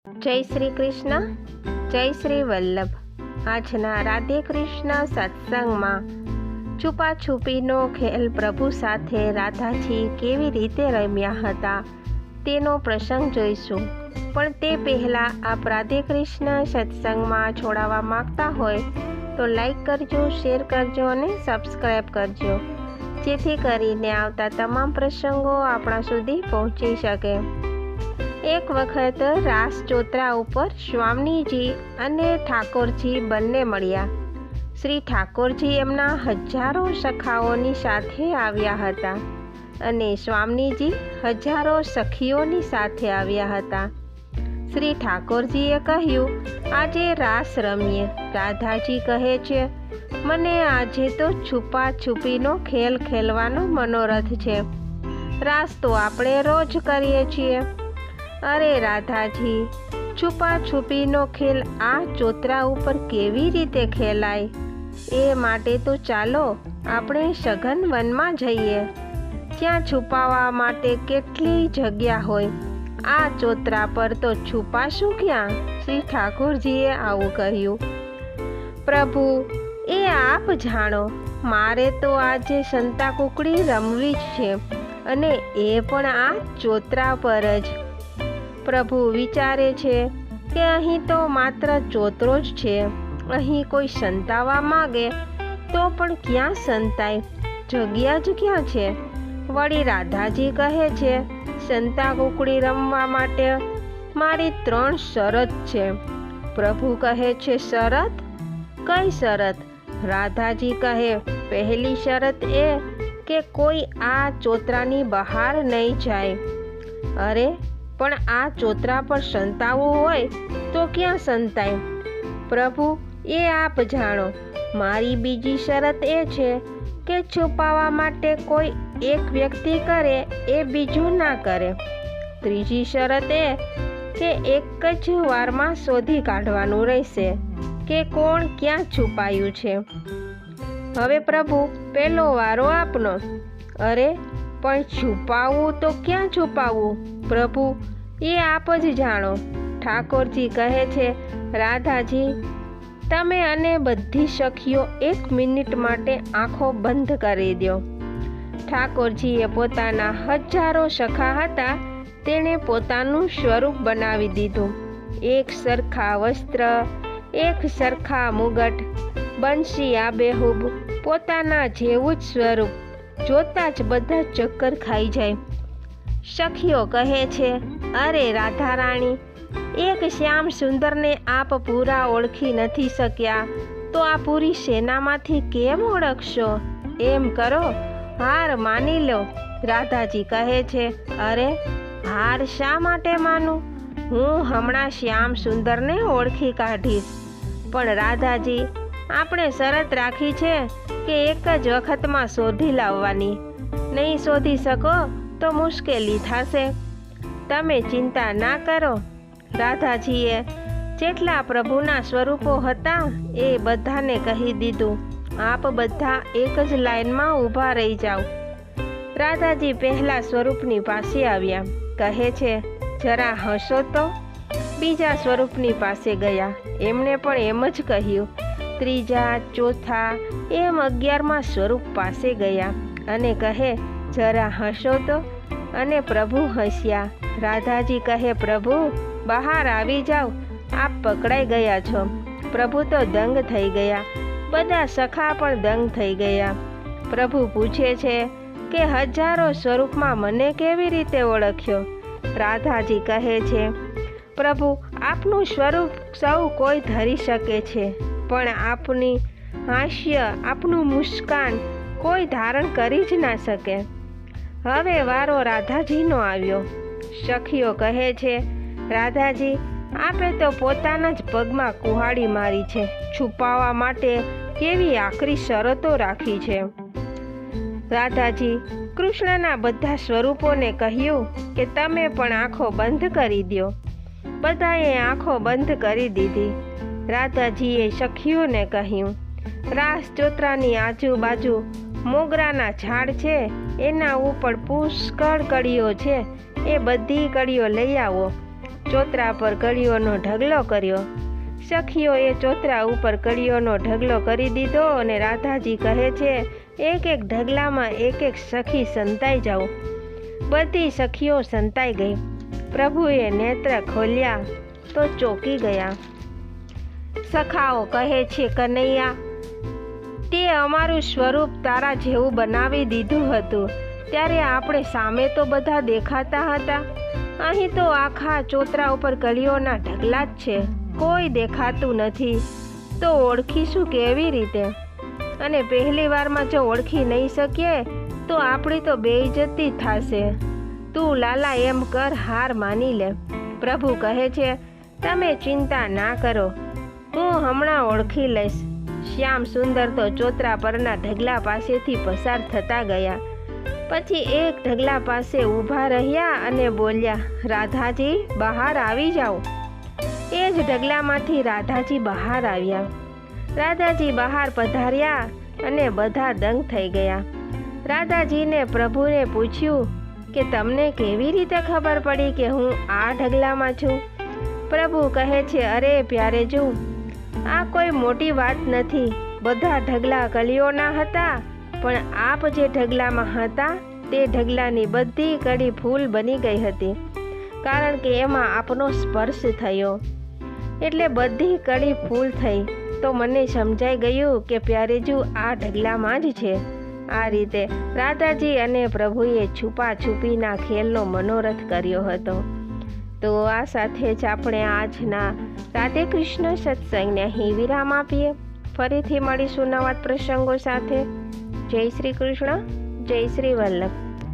જય શ્રી કૃષ્ણ, જય શ્રી વલ્લભ. આજના રાધે કૃષ્ણ સત્સંગમાં છુપાછુપીનો ખેલ પ્રભુ સાથે રાધાજી કેવી રીતે રમ્યા હતા તેનો પ્રસંગ જોઈશું. પણ તે પહેલાં આપ રાધે કૃષ્ણ સત્સંગમાં જોડાવા માંગતા હોય તો લાઈક કરજો, શેર કરજો અને સબસ્ક્રાઈબ કરજો, જેથી કરીને આવતા તમામ પ્રસંગો આપણા સુધી પહોંચી શકે. એક વખત રાસ ચોતરા ઉપર સ્વામીજી અને ઠાકોરજી બંને મળ્યા. શ્રી ઠાકોરજી એમના હજારો સખાઓની સાથે આવ્યા હતા અને સ્વામીજી હજારો સખીઓની સાથે આવ્યા હતા. શ્રી ઠાકોરજીએ કહ્યું, આજે રાસ રમીએ. રાધાજી કહે છે, મને આજે તો છુપાછુપીનો ખેલ ખેલવાનો મનોરથ છે. રાસ તો આપણે રોજ કરીએ છીએ. અરે રાધાજી, છુપાછુપીનો ખેલ આ ચોતરા ઉપર કેવી રીતે ખેલાય? એ માટે તો ચાલો આપણે સઘન વનમાં જઈએ, જ્યાં છુપાવા માટે કેટલી જગ્યા હોય. આ ચોતરા પર તો છુપાશું ક્યાં? શ્રી ઠાકોરજીએ આવું કહ્યું. પ્રભુ, એ આપ જાણો. મારે તો આજે સંતા કુકડી રમવી જ છે, અને એ પણ આ ચોતરા પર જ. પ્રભુ વિચારે છે કે અહીં તો માત્ર ચોતરો જ છે. અહીં કોઈ સંતાવા માગે તો પણ ક્યાં સંતાય? જગ્યા જ ક્યાં છે? વળી રાધાજી કહે છે, સંતા કુકડી રમવા માટે મારી 3 શરત છે. પ્રભુ કહે છે, શરત? કઈ શરત? રાધાજી કહે, પહેલી શરત એ કે કોઈ આ ચોતરાની બહાર નહીં જાય. અરે પણ આ ચોતરા પર સંતાવવું હોય તો ક્યાં સંતાય? પ્રભુ, એ આપ જાણો. મારી બીજી શરત એ છે કે છુપાવા માટે કોઈ એક વ્યક્તિ કરે એ બીજું ના કરે. ત્રીજી શરત એ કે એક જ વારમાં શોધી કાઢવાનું રહેશે કે કોણ ક્યાં છુપાયું છે. હવે પ્રભુ, પહેલો વારો આપનો. અરે પણ છુપાવવું તો ક્યાં છુપાવવું? પ્રભુ, એ આપ જ જાણો. ઠાકોરજી કહે છે, રાધાજી, તમે અને બધી સખીઓ 1 મિનિટ માટે આંખો બંધ કરી દો. ઠાકોરજીએ પોતાના હજારો સખા હતા તેણે પોતાનું સ્વરૂપ બનાવી દીધું. એક સરખા વસ્ત્ર, એક સરખા મુગટ, બંશી આબેહૂબ પોતાના જેવું જ સ્વરૂપ. જોતા જ બધા ચક્કર ખાઈ જાય. સખીઓ કહે છે, અરે રાધા રાણી, એક શ્યામ સુંદરને આપ પૂરા ઓળખી નથી શક્યા તો આ પૂરી સેનામાંથી કેમ ઓળખશો? એમ કરો, હાર માની લો. રાધાજી કહે છે, અરે હાર શા માટે માનું? હું હમણાં શ્યામ સુંદરને ઓળખી કાઢીશ. પણ રાધાજી, આપણે શરત રાખી છે કે એક જ વખતમાં શોધી લાવવાની. નહીં શોધી શકો તો મુશ્કેલી થશે. તમે ચિંતા ના કરો. રાધાજીએ જેટલા પ્રભુના સ્વરૂપો હતા એ બધાને કહી દીધું. આપ બધા એક જ લાઈનમાં ઊભા રહી જાઓ. રાધાજી પહેલા સ્વરૂપની પાસે આવ્યા. કહે છે, જરા હસો તો. બીજા સ્વરૂપની પાસે ગયા. એમણે પણ એમ જ કહ્યું. ત્રીજા, ચોથા, એમ 11મા સ્વરૂપ પાસે ગયા અને કહે, જરા હસો તો. અને પ્રભુ હસ્યા. રાધાજી કહે, પ્રભુ બહાર આવી જાઓ, આપ પકડાઈ ગયા છો. પ્રભુ તો દંગ થઈ ગયા. બધા સખા પણ દંગ થઈ ગયા. પ્રભુ પૂછે છે કે હજારો સ્વરૂપમાં મને કેવી રીતે ઓળખ્યો? રાધાજી કહે છે, પ્રભુ, આપનું સ્વરૂપ સૌ કોઈ ધરી શકે છે, પણ આપની હાસ્ય, આપનું મુસ્કાન કોઈ ધારણ કરી જ ના શકે. હવે વારો રાધાજીનો આવ્યો. સખીઓ કહે છે, રાધાજી, આપે તો પોતાના જ પગમાં કુહાડી મારી છે. છુપાવવા માટે કેવી આકરી શરતો રાખી છે. રાધાજી કૃષ્ણના બધા સ્વરૂપોને કહ્યું કે તમે પણ આંખો બંધ કરી દો. બધાએ આંખો બંધ કરી દીધી. રાધાજીએ સખીઓને કહ્યું, રાસ ચોતરાની આજુબાજુ મોગરાના ઝાડ છે, એના ઉપર પુષ્કળ કળીઓ છે. એ બધી કળીઓ લઈ આવો ચોતરા પર કળીઓનો ઢગલો કર્યો. સખીઓએ ચોતરા ઉપર કળીઓનો ઢગલો કરી દીધો અને રાધાજી કહે છે, એક એક ઢગલામાં એક એક સખી સંતાઈ જાઓ. બધી સખીઓ સંતાઈ ગઈ. પ્રભુએ નેત્ર ખોલ્યા તો ચોંકી ગયા. સખાઓ કહે છે, કનૈયા, તે અમારું સ્વરૂપ તારા જેવું બનાવી દીધું હતું ત્યારે આપણે સામે તો બધા દેખાતા હતા. અહીં તો આખા ચોતરા ઉપર કળીઓના ઢગલા જ છે, કોઈ દેખાતું નથી. તો ઓળખીશું કેવી રીતે? અને પહેલી વારમાં જો ઓળખી નહીં શકીએ તો આપણી તો બેઇજ્જતી થશે. તું લાલા એમ કર, હાર માની લે. પ્રભુ કહે છે, તમે ચિંતા ના કરો, હું હમણાં ઓળખી લઈશ. શ્યામ સુંદર તો ચોતરા પરના ઢગલા પાસેથી પસાર થતા ગયા. પછી એક ઢગલા પાસે ઊભા રહ્યા અને બોલ્યા, રાધાજી, બહાર આવી જાઓ. એ જ ઢગલામાંથી રાધાજી બહાર આવ્યા. રાધાજી બહાર પધાર્યા અને બધા દંગ થઈ ગયા. રાધાજીને પ્રભુને પૂછ્યું કે તમને કેવી રીતે ખબર પડી કે હું આ ઢગલામાં છું? પ્રભુ કહે છે, અરે પ્યારેજુ, આ કોઈ મોટી વાત નથી. બધા ઢગલા કળીઓના હતા, પણ આપ જે ઢગલામાં હતા તે ઢગલાની બધી કળી ફૂલ બની ગઈ હતી, કારણ કે એમાં આપનો સ્પર્શ થયો એટલે બધી કળી ફૂલ થઈ. તો મને સમજાઈ ગયું કે પ્યારેજુ આ ઢગલામાં જ છે. આ રીતે રાધાજી અને પ્રભુએ છુપાછુપીના ખેલનો મનોરથ કર્યો હતો. તો આ સાથે જ આપણે આજના રાધે કૃષ્ણ સત્સંગને અહીં વિરામ આપીએ. ફરીથી મળીશું નવા પ્રસંગો સાથે. જય શ્રી કૃષ્ણ, જય શ્રી વલ્લભ.